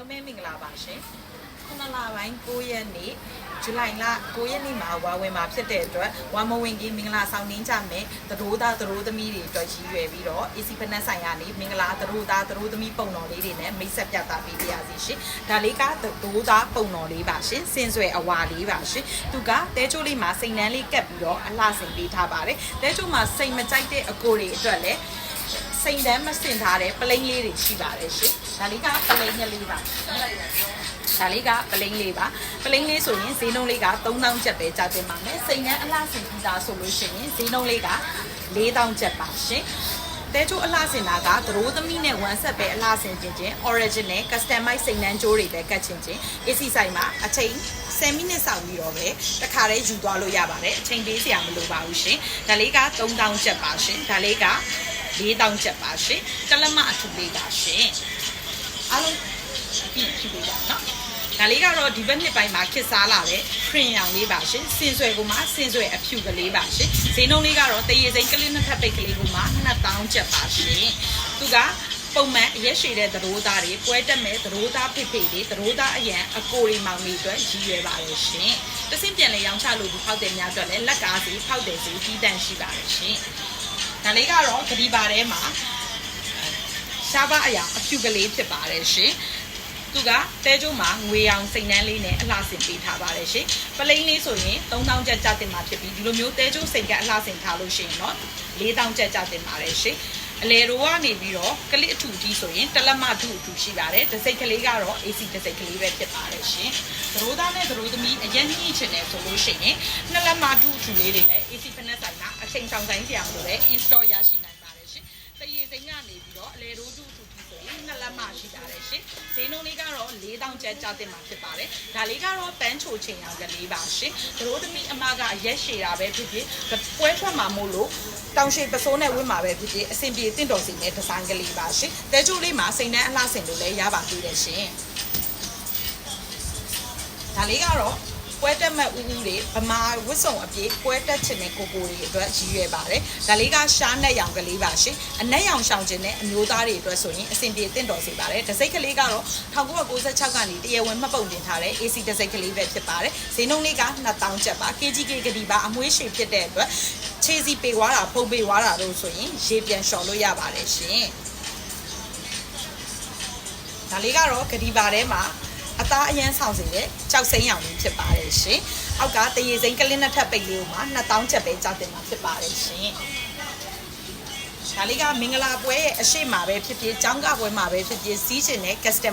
အားလုံးပဲမင်္ဂလာပါရှင်ခုနလပိုင်း9ရက်နေ့ဇူလိုင်လ9ရက်နေ့မှာဝါဝင်မှာဖြစ်တဲ့အတွက်ဝါမဝင်ကြီးမင်္ဂလာဆောင်နှင်းကြမယ်သတို့သားသတို့သမီးတွေအတွက်ရည်ရွယ်ပြီးတော့ AC ဖနက်ဆိုင်ကနေမင်္ဂလာသတို့သားသတို့သမီးပုံတော်လေးတွေနဲ့မိတ်ဆက်ပြသပေးပါရစေရှင်ဒါလေးကသတို့သားပုံတော်လေးပါရှင်စင်ဆွဲအဝါလေးပါရှင်သူကတဲချိုးလေးမှာစိန်နှန်းလေးကပ်ပြီးတော့အလှဆင်ပေးထားပါတယ်တဲချိုးမှာစိန်မကြိုက်တဲ့အကိုတွေအတွက်လည်းစိန်တန်းမစင်ထားတဲ့ပလိန်လေးတွေရှိပါတယ်ရှင်ဒါလေးကပလိန်ကလေးပါဒါလေးကပလိန်လေးပါပလိန်လေးဆိုရင်ဈေးနှုန်းလေးက3000ကျပ်ပဲကြာတင်ပါမယ်စိန်နှန်းအလှဆင်ပြီးသားဆိုလို့ရှိရင်ဈေးနှုန်းလေးက4000ကျပ်ပါရှင်တဲချိုးအလှဆင်တာကသရိုးသမီးနဲ့1ဆက်ပဲအလှဆင်ခြင်း original customize စိန်နှန်းကြိုးတွေပဲကတ်ခြင်း AC ဆိုင်မှာအချိန်10မိနစ်ဆောင်ပြီးတော့ပဲတခါတည်းယူသွားလို့ရပါတယ်အချိန်ပေးစရာမလိုပါဘူးရှင်ဒါလေးက3000ကျပ်ပါရှင်ဒါလေးက4000ကျပ်ပါရှင်တလက်မအထူလေးပါရှင်အားလုံးပြီးပြီပါနော်ဒါလေးကတော့ဒီဘက်နှစ်ပိုင်းမှာခစ်စားလာတဲ့ခရင်ရောင်လေးပါရှင်စင်ဆွဲကိုမှစင်ဆွဲအဖြူကလေးပါရှင်ဈေးနှုန်းလေးကတော့တရေစိမ့်ကလေးနှစ်ထပ်ပိတ်ကလေးကိုမှ2000ကျပ်ပါရှင်သူကပုံမှန်အရက်ရှည်တဲ့သရိုးသားတွေပွဲတက်မဲ့သရိုးသားဖိဖိတွေသရိုးသားအရန်အကိုရီမောင်လေးအတွက်ရည်ရွယ်ပါရဲ့ရှင်တဆင့်ပြန်လေရောင်းချလို့ဒီဖောက်တယ်များအတွက်လည်းလက်ကားစီဖောက်တယ်စီကြီးတန့်ရှိပါရဲ့ရှင်ဒါလေးကတော့ဂဒီပါထဲမှာရှားပါအရာအဖြူကလေးဖြစ်ပါတယ်ရှင်သူကတဲကျိုးမှာငွေရောင်စိန်နှန်းလေးနဲ့အလှဆင်ပေးထားပါတယ်ရှင်ပလိန်လေးဆိုရင်3000ကျပ်ကျတင်မှာဖြစ်ပြီးဒီလိုမျိုးတဲကျိုးစိန်ကအလှဆင်ထားလို့ရှိရင်တော့4000ကျပ်ကျတင်ပါတယ်ရှင်အလေရိုကနေပြီးတော့ကလစ်အထူကြီးဆိုရင်တလက်မထုအထူရှိပါတယ်တစိတ်ကလေးကတော့ AC တစိတ်ကလေးပဲဖြစ်ပါတယ်ရှင်သရိုးသားနဲ့သရိုးသမီးအရင်ညှိချင်တယ်ဆိုလို့ရှိရင်နှစ်လက်မထုအထူလေးတွေလည်း AC ဖက်နက်ဆိုင်မှာအချိန်ဆောင်ဆိုင်စရာမလိုပဲ install ရရှိနိုင်ပါတယ်ရှင်တရေစိန်ကနေပြီးတော့အလေရိုထုအထူကြီးဆိုရင်နှစ်လက်မရှိပါတယ်ရှင်ဈေးနှုန်းလေးကတော့4000ကျပ်ကျတင်မှာဖြစ်ပါတယ်ဒါလေးကတော့ပန်းချိုချိန်ရောင်ကလေးပါရှင်သရိုးသမီးအမကအရက်ရှည်တာပဲဖြစ်ဖြစ်ပွဲထွက်မှာမို့လို့တောင်ရှိပစိုးနဲ့ဝင်းမှာပဲဖြစ်ဖြစ်အဆင်ပြေတင့်တော်စီနဲ့ဒီဇိုင်းကလေးပါရှင်တဲချိုးလေးမှာစိန်နှန်းအလှဆင်လို့လည်းရပါသေးတယ်ရှင်ဒါလေးကတော့ပွဲတက်မဲ့ဦးဦးတွေဗမာဝစ်စုံအပြေပွဲတက်ချင်တဲ့ကိုကိုတွေအတွက်ရည်ရွယ်ပါတယ်ဒါလေးကရှားနက်ရောင်ကလေးပါရှင်အနက်ရောင်ရှောင်ခြင်းနဲ့အမျိုးသားတွေအတွက်ဆိုရင်အဆင်ပြေတင့်တော်စေပါတယ်ဒစိတ်ကလေးကတော့1996ကနေတရားဝင်မှတ်ပုံတင်ထားတဲ့ AC ဒစိတ်ကလေးပဲဖြစ်ပါတယ်ဈေးနှုန်းလေးက2000ကျပ်ပါ KGK ကတိပါအမွှေးရှည်ဖြစ်တဲ့အတွက်ခြေစီပေသွားတာဖုံပေသွားတာတို့ဆိုရင်ရေပြန်လျှော်လို့ရပါတယ်ရှင်ဒါလေးကတော့ကတိပါထဲမှာအသားအရန်ဆောင်စေတဲ့ကြောက်စိမ်းရောင်လေးဖြစ်ပါတယ်ရှင်။အောက်ကတရေစိမ်းကလင်းနှစ်ထပ်ပိတ်လေးကိုမှ2000ကျပ်ပဲကြောက်တင်မှာဖြစ်ပါတယ်ရှင်။ဒါလေးကမင်္ဂလာပွဲရဲ့အရှိမပဲဖြစ်ဖြစ်ကျောင်းကပွဲမှာပဲဖြစ်ဖြစ်စီးချင်တဲ့ customer